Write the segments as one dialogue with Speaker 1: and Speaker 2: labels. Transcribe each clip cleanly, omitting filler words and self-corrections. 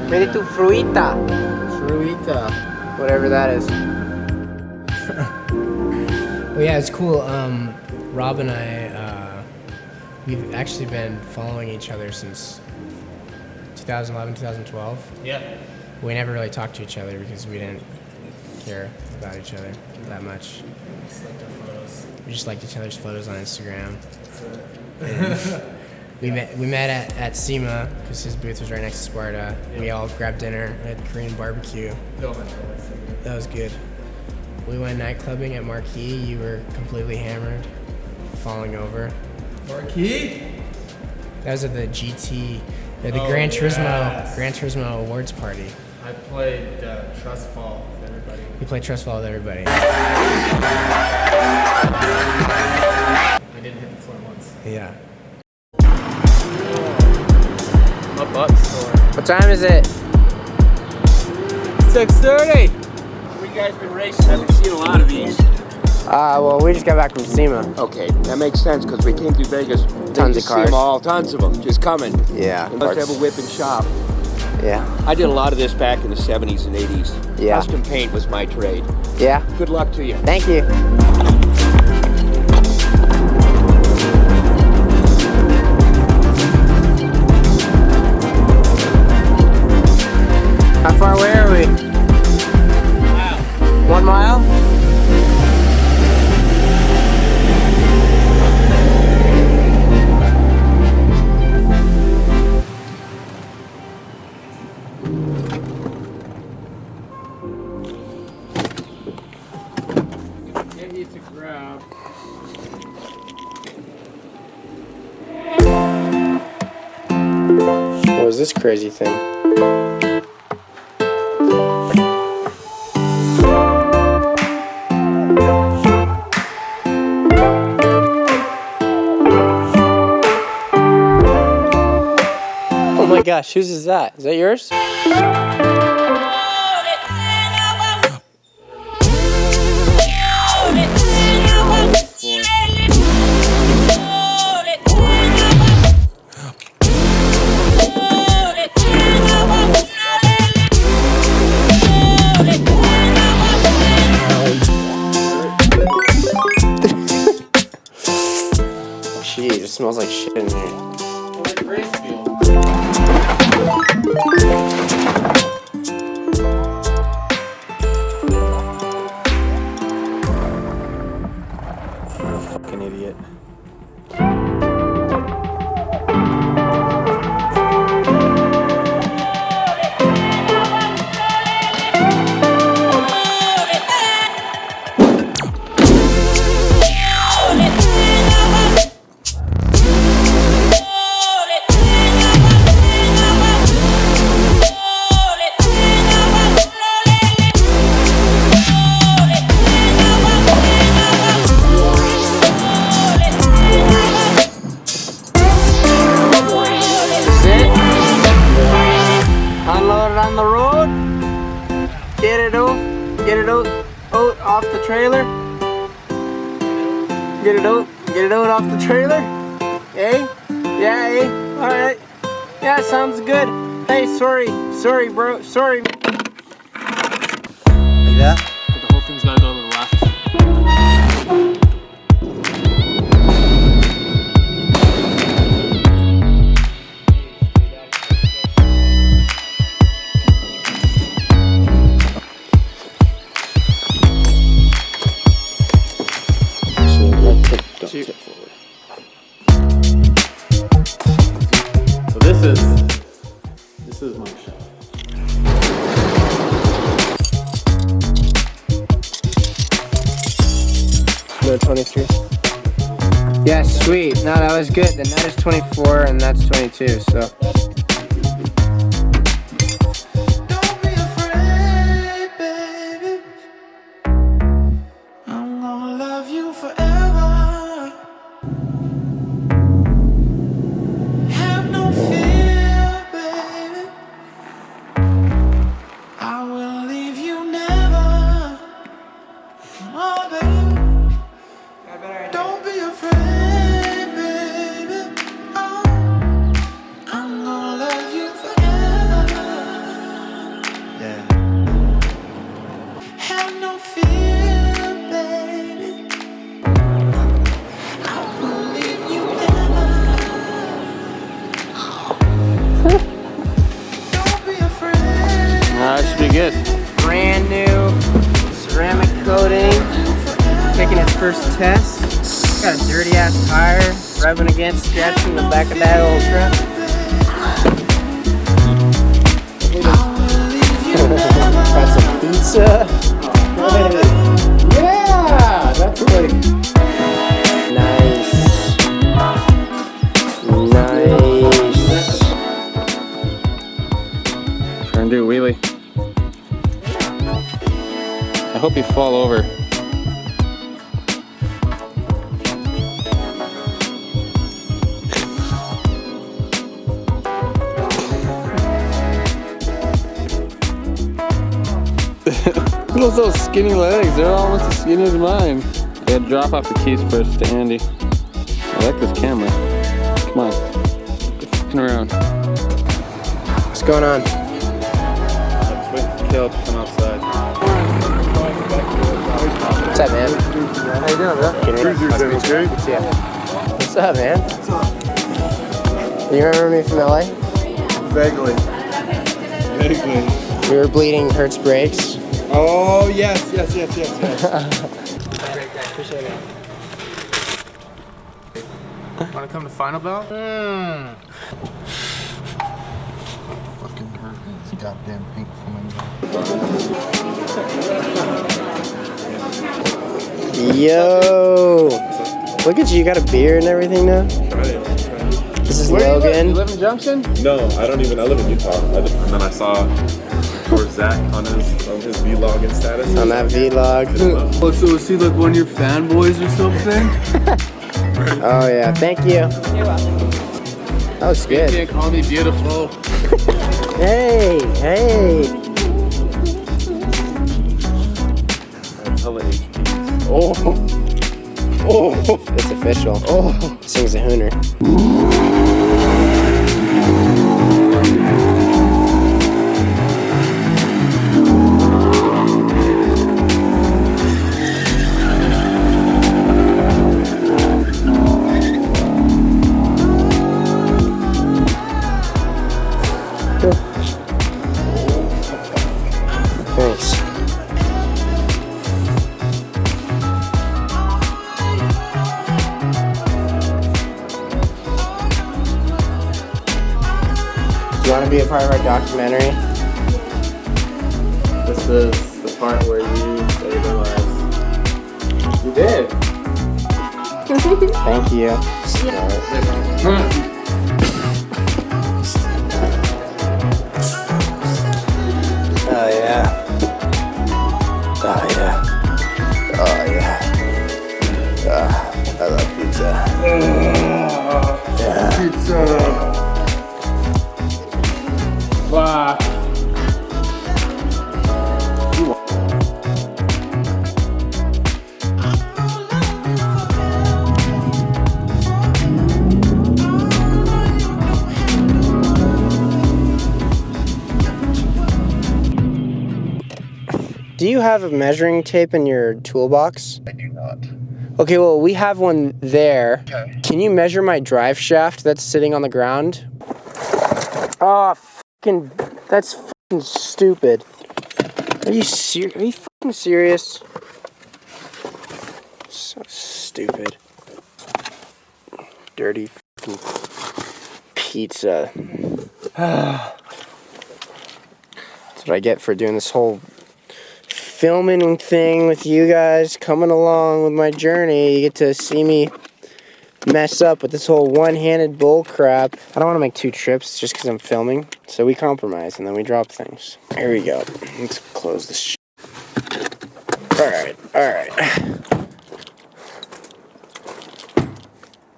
Speaker 1: Made it to Fruita.
Speaker 2: Fruita.
Speaker 1: Whatever that is.
Speaker 3: Well, yeah, it's cool. Rob and I, we've actually been following each other since 2011, 2012.
Speaker 2: Yeah.
Speaker 3: We never really talked to each other because we didn't care about each other that much.
Speaker 2: Just liked our photos.
Speaker 3: We just liked each other's photos on Instagram. We met at SEMA because his booth was right next to Sparta. Yeah. We all grabbed dinner at Korean barbecue. That was good. We went night clubbing at Marquee. You were completely hammered, falling over.
Speaker 2: Marquee?
Speaker 3: That was at the GT, the Gran Turismo awards party.
Speaker 2: I played Trust Fall with everybody.
Speaker 3: You played Trust Fall with everybody.
Speaker 2: I didn't hit the floor once.
Speaker 3: Yeah.
Speaker 2: My butt's sore.
Speaker 1: What time is it?
Speaker 2: 6:30. You guys been racing? I haven't seen a lot of these.
Speaker 1: Well, we just got back from SEMA.
Speaker 4: Okay, that makes sense because we came through Vegas.
Speaker 1: Tons of
Speaker 4: See
Speaker 1: cars.
Speaker 4: them all, tons of them, just coming.
Speaker 1: Yeah.
Speaker 4: They must have a whip and shop.
Speaker 1: Yeah.
Speaker 4: I did a lot of this back in the 70s and 80s.
Speaker 1: Yeah.
Speaker 4: Custom paint was my trade.
Speaker 1: Yeah.
Speaker 4: Good luck to you.
Speaker 1: Thank you. How far away are we? 1 mile?
Speaker 2: Get you to grab.
Speaker 1: What is this crazy thing? Oh my gosh, whose is that? Is that yours? Jeez, it smells like shit in here.
Speaker 2: Fucking idiot.
Speaker 1: Off the trailer. Get it out off the trailer. Eh? Yeah, eh? Alright. Yeah, sounds good. Hey, sorry, bro, sorry. Like that?
Speaker 2: But the whole thing's gotta go to the left.
Speaker 1: Tip forward.
Speaker 2: So this is my shot.
Speaker 1: No, 23. Yeah, sweet. No, that was good. The net is 24 and that's 22, so.
Speaker 5: Don't be afraid, baby. I'm gonna
Speaker 1: tire, rubbing against, scratching the back of that old truck. Got some pizza. Yeah, that's like nice.
Speaker 2: Trying to do a wheelie. I hope you fall over. Look at those skinny legs, they're almost as skinny as mine. I gotta drop off the keys first to Andy. I like this camera. Come on, get f***ing around.
Speaker 3: What's going on?
Speaker 2: Let's wait for Caleb to come outside.
Speaker 3: What's up, man?
Speaker 1: How you doing, bro?
Speaker 3: Yeah. What's up, man? You remember me from LA?
Speaker 5: Vaguely.
Speaker 3: We were bleeding Hertz brakes.
Speaker 5: Oh, yes.
Speaker 3: Appreciate it.
Speaker 2: Wanna come to Final Bell?
Speaker 5: Fucking hurt. It's goddamn pink flamingo.
Speaker 3: Yo! Look at you, you got a beard and everything now? This is Logan.
Speaker 2: You live in Junction?
Speaker 6: No, I don't even. I live in Utah. And then I saw poor Zach on his vlogging status.
Speaker 3: On that vlog.
Speaker 5: Oh, so is he like one of your fanboys or something?
Speaker 3: Oh yeah, thank you. That was
Speaker 2: You
Speaker 3: good.
Speaker 2: can't call me beautiful.
Speaker 3: Hey!
Speaker 6: That's hella HPs.
Speaker 3: Oh! It's official. Oh! This thing's a hooner. Thanks. Do you want to be a part of our documentary?
Speaker 2: This is the part where you saved our lives. You did.
Speaker 3: Thank you. Oh yeah. Oh yeah. Oh yeah. I love pizza. Yeah.
Speaker 5: Pizza.
Speaker 2: Fuck.
Speaker 3: Do you have a measuring tape in your toolbox?
Speaker 5: I do not.
Speaker 3: Okay, well, we have one there.
Speaker 5: Okay.
Speaker 3: Can you measure my drive shaft that's sitting on the ground? Oh, fucking, that's fucking stupid. Are you fucking serious? So stupid. Dirty fucking pizza. That's what I get for doing this whole filming thing with you guys, coming along with my journey. You get to see me mess up with this whole one-handed bull crap. I don't want to make 2 trips just because I'm filming, so we compromise and then we drop things. Here we go. Let's close this shit. Alright.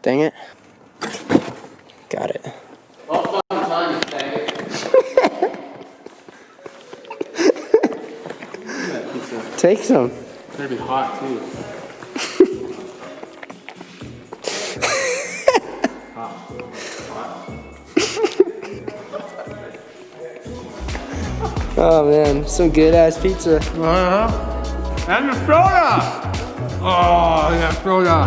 Speaker 3: Dang it. Got it. Take some.
Speaker 2: It's gonna be hot too.
Speaker 3: Oh man, some good ass pizza.
Speaker 2: And the soda! Oh, I got soda.